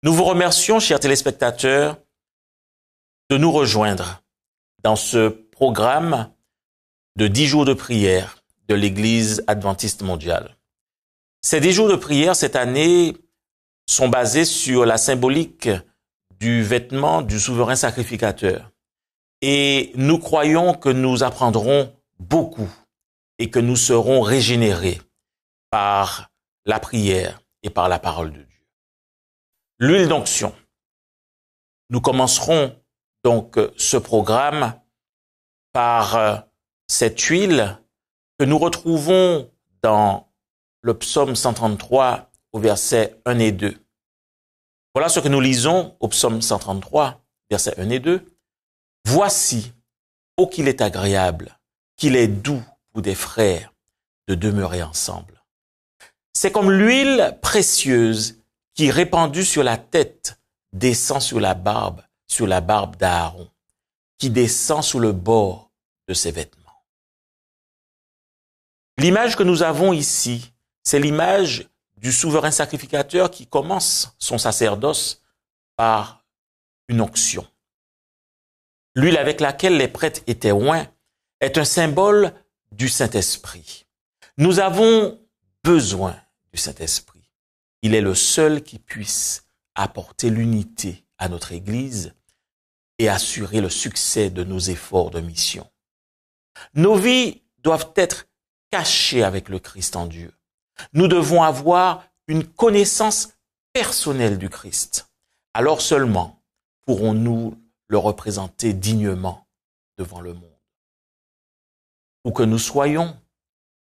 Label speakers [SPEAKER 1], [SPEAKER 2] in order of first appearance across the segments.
[SPEAKER 1] Nous vous remercions, chers téléspectateurs, de nous rejoindre dans ce programme de 10 jours de prière de l'Église adventiste mondiale. Ces 10 jours de prière, cette année, sont basés sur la symbolique du vêtement du souverain sacrificateur. Et nous croyons que nous apprendrons beaucoup et que nous serons régénérés par la prière et par la parole de Dieu. L'huile d'onction. Nous commencerons donc ce programme par cette huile que nous retrouvons dans le psaume 133 au verset 1 et 2. Voilà ce que nous lisons au psaume 133, versets 1 et 2. « Voici, ô qu'il est agréable, qu'il est doux pour des frères de demeurer ensemble. » C'est comme l'huile précieuse qui, répandue sur la tête, descend sur la barbe d'Aaron, qui descend sous le bord de ses vêtements. L'image que nous avons ici, c'est l'image du souverain sacrificateur qui commence son sacerdoce par une onction. L'huile avec laquelle les prêtres étaient oints est un symbole du Saint-Esprit. Nous avons besoin du Saint-Esprit. Il est le seul qui puisse apporter l'unité à notre Église et assurer le succès de nos efforts de mission. Nos vies doivent être cachées avec le Christ en Dieu. Nous devons avoir une connaissance personnelle du Christ. Alors seulement pourrons-nous le représenter dignement devant le monde. Où que nous soyons,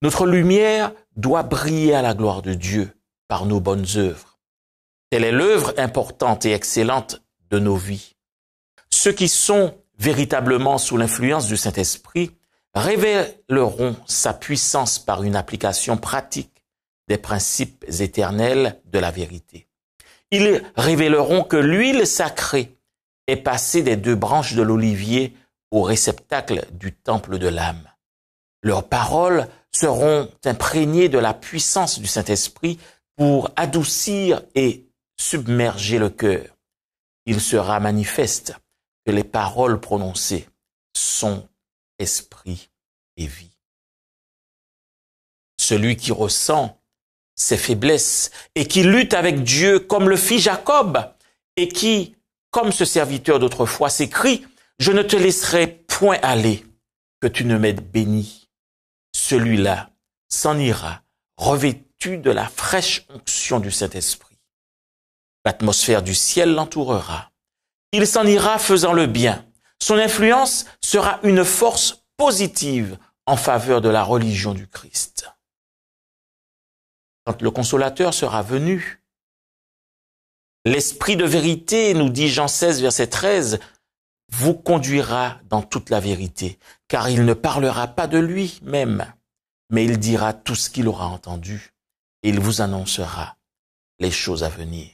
[SPEAKER 1] notre lumière doit briller à la gloire de Dieu par nos bonnes œuvres. Telle est l'œuvre importante et excellente de nos vies. Ceux qui sont véritablement sous l'influence du Saint-Esprit révéleront sa puissance par une application pratique des principes éternels de la vérité. Ils révéleront que l'huile sacrée est passée des 2 branches de l'olivier au réceptacle du temple de l'âme. Leurs paroles seront imprégnées de la puissance du Saint-Esprit pour adoucir et submerger le cœur. Il sera manifeste que les paroles prononcées sont esprit et vie. Celui qui ressent ses faiblesses et qui lutte avec Dieu comme le fit Jacob et qui, comme ce serviteur d'autrefois, s'écrie « Je ne te laisserai point aller, que tu ne m'aies béni ». Celui-là s'en ira, revêtu de la fraîche onction du Saint-Esprit. L'atmosphère du ciel l'entourera. Il s'en ira faisant le bien. Son influence sera une force positive en faveur de la religion du Christ. Quand le Consolateur sera venu, l'Esprit de vérité, nous dit Jean 16, verset 13, vous conduira dans toute la vérité, car il ne parlera pas de lui-même, mais il dira tout ce qu'il aura entendu, et il vous annoncera les choses à venir.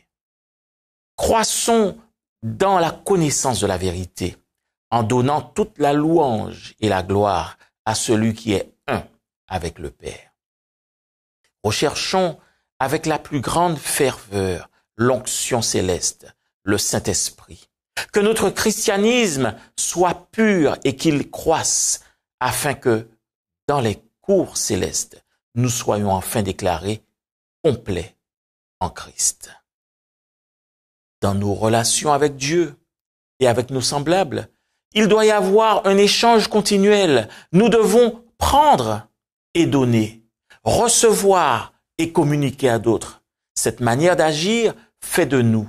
[SPEAKER 1] Croissons dans la connaissance de la vérité, en donnant toute la louange et la gloire à celui qui est un avec le Père. Recherchons avec la plus grande ferveur l'onction céleste, le Saint-Esprit. Que notre christianisme soit pur et qu'il croisse, afin que, dans les cours célestes, nous soyons enfin déclarés complets en Christ. Dans nos relations avec Dieu et avec nos semblables, il doit y avoir un échange continuel. Nous devons prendre et donner, recevoir et communiquer à d'autres. Cette manière d'agir fait de nous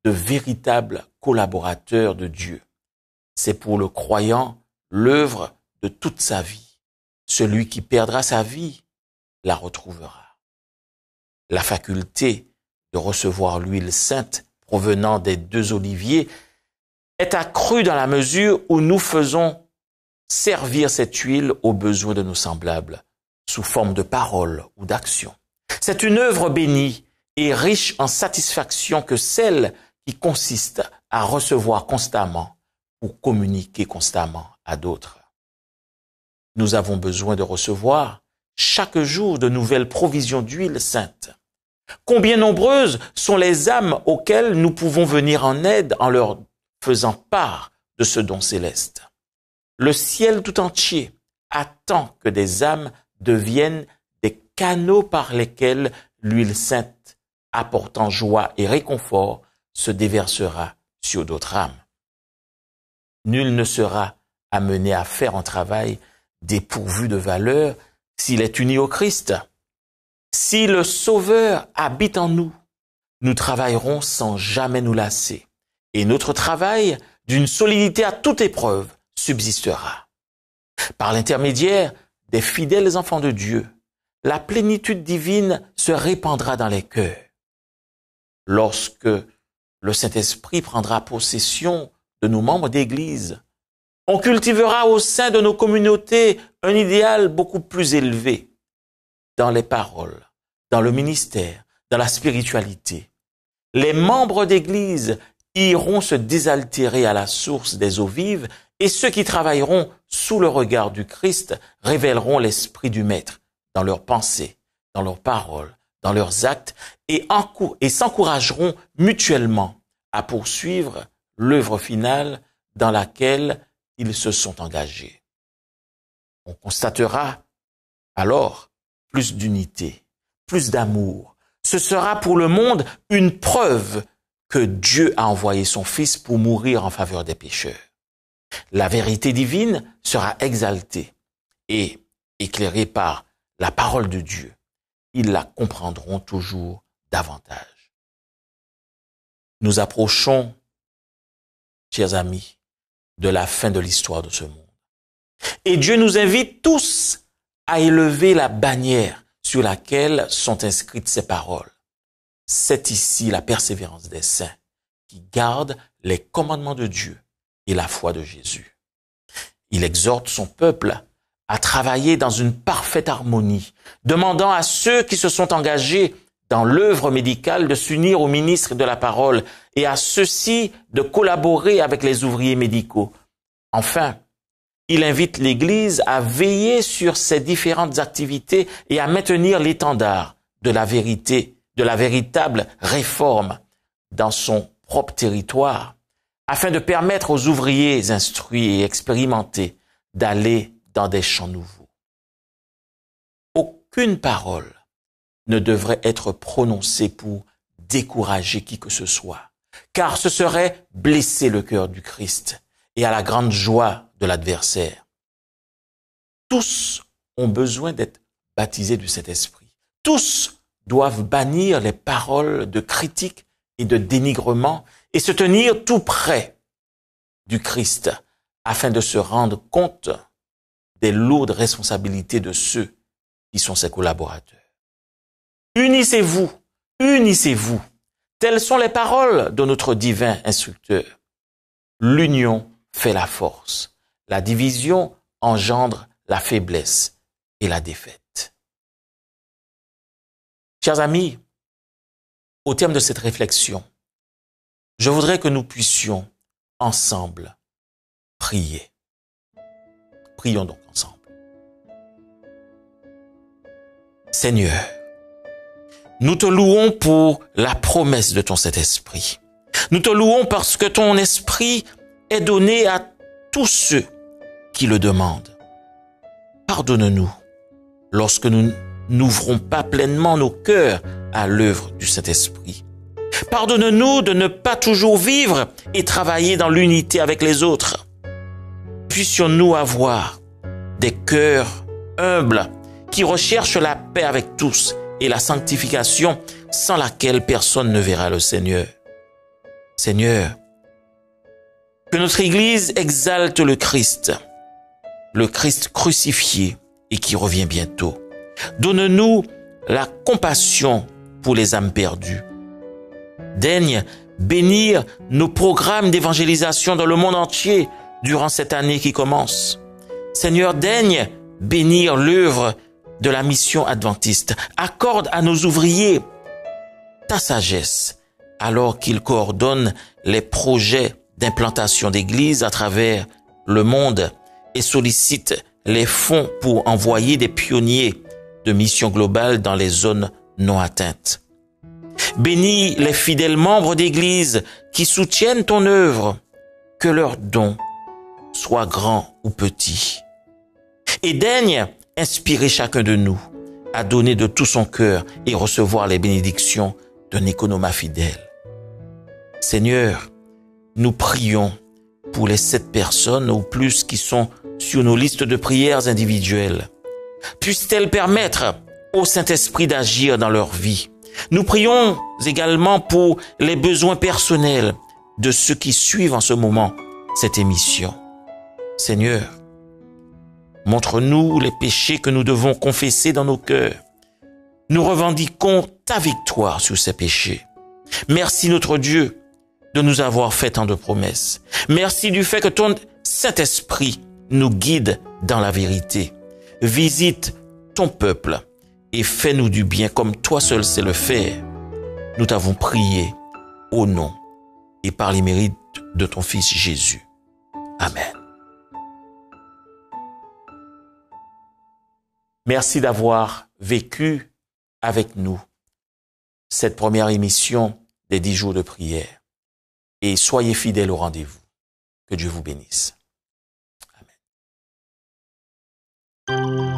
[SPEAKER 1] de véritables collaborateurs de Dieu. C'est pour le croyant l'œuvre de toute sa vie. Celui qui perdra sa vie la retrouvera. La faculté de recevoir l'huile sainte provenant des 2 oliviers est accrue dans la mesure où nous faisons servir cette huile aux besoins de nos semblables, sous forme de paroles ou d'actions. C'est une œuvre bénie et riche en satisfaction que celle qui consiste à recevoir constamment ou communiquer constamment à d'autres. Nous avons besoin de recevoir chaque jour de nouvelles provisions d'huile sainte. Combien nombreuses sont les âmes auxquelles nous pouvons venir en aide en leur faisant part de ce don céleste. Le ciel tout entier attend que des âmes deviennent des canaux par lesquels l'huile sainte, apportant joie et réconfort, se déversera sur d'autres âmes. Nul ne sera amené à faire un travail dépourvu de valeur s'il est uni au Christ. Si le Sauveur habite en nous, nous travaillerons sans jamais nous lasser, et notre travail, d'une solidité à toute épreuve, subsistera. Par l'intermédiaire des fidèles enfants de Dieu, la plénitude divine se répandra dans les cœurs. Lorsque le Saint-Esprit prendra possession de nos membres d'Église, on cultivera au sein de nos communautés un idéal beaucoup plus élevé dans les paroles, dans le ministère, dans la spiritualité. Les membres d'Église iront se désaltérer à la source des eaux vives et ceux qui travailleront sous le regard du Christ révéleront l'esprit du Maître dans leurs pensées, dans leurs paroles, dans leurs actes et s'encourageront mutuellement à poursuivre l'œuvre finale dans laquelle ils se sont engagés. On constatera alors plus d'unité, plus d'amour. Ce sera pour le monde une preuve que Dieu a envoyé son Fils pour mourir en faveur des pécheurs. La vérité divine sera exaltée et éclairée par la parole de Dieu. Ils la comprendront toujours davantage. Nous approchons, chers amis, de la fin de l'histoire de ce monde. Et Dieu nous invite tous à élever la bannière sur laquelle sont inscrites ces paroles. C'est ici la persévérance des saints qui gardent les commandements de Dieu et la foi de Jésus. Il exhorte son peuple à travailler dans une parfaite harmonie, demandant à ceux qui se sont engagés dans l'œuvre médicale de s'unir aux ministres de la parole et à ceux-ci de collaborer avec les ouvriers médicaux. Enfin, il invite l'Église à veiller sur ces différentes activités et à maintenir l'étendard de la vérité, de la véritable réforme dans son propre territoire, afin de permettre aux ouvriers instruits et expérimentés d'aller dans des champs nouveaux. Aucune parole ne devrait être prononcée pour décourager qui que ce soit, car ce serait blesser le cœur du Christ et à la grande joie de l'adversaire. Tous ont besoin d'être baptisés du Saint-Esprit. Tous doivent bannir les paroles de critique et de dénigrement et se tenir tout près du Christ afin de se rendre compte des lourdes responsabilités de ceux qui sont ses collaborateurs. Unissez-vous, unissez-vous. Telles sont les paroles de notre divin instructeur. L'union fait la force. La division engendre la faiblesse et la défaite. Chers amis, au terme de cette réflexion, je voudrais que nous puissions ensemble prier. Prions donc ensemble. Seigneur, nous te louons pour la promesse de ton Saint-Esprit. Nous te louons parce que ton esprit est donné à tous ceux qui le demandent. Pardonne-nous lorsque nous n'ouvrons pas pleinement nos cœurs à l'œuvre du Saint-Esprit. Pardonne-nous de ne pas toujours vivre et travailler dans l'unité avec les autres. Puissions-nous avoir des cœurs humbles qui recherchent la paix avec tous et la sanctification sans laquelle personne ne verra le Seigneur. Seigneur, que notre Église exalte le Christ crucifié et qui revient bientôt. Donne-nous la compassion pour les âmes perdues. Daigne bénir nos programmes d'évangélisation dans le monde entier durant cette année qui commence. Seigneur, daigne bénir l'œuvre de la mission adventiste. Accorde à nos ouvriers ta sagesse alors qu'ils coordonnent les projets d'implantation d'églises à travers le monde et sollicitent les fonds pour envoyer des pionniers de mission globale dans les zones non atteintes. Bénis les fidèles membres d'Église qui soutiennent ton œuvre, que leurs dons soient grands ou petits. Et daigne inspirer chacun de nous à donner de tout son cœur et recevoir les bénédictions d'un économa fidèle. Seigneur, nous prions pour les 7 personnes ou plus qui sont sur nos listes de prières individuelles. Puisse-t-elle permettre au Saint-Esprit d'agir dans leur vie. Nous prions également pour les besoins personnels de ceux qui suivent en ce moment cette émission. Seigneur, montre-nous les péchés que nous devons confesser dans nos cœurs. Nous revendiquons ta victoire sur ces péchés. Merci notre Dieu de nous avoir fait tant de promesses. Merci du fait que ton Saint-Esprit nous guide dans la vérité. Visite ton peuple et fais-nous du bien comme toi seul sais le faire. Nous t'avons prié au nom et par les mérites de ton Fils Jésus. Amen. Merci d'avoir vécu avec nous cette première émission des 10 jours de prière. Et soyez fidèles au rendez-vous. Que Dieu vous bénisse. Amen.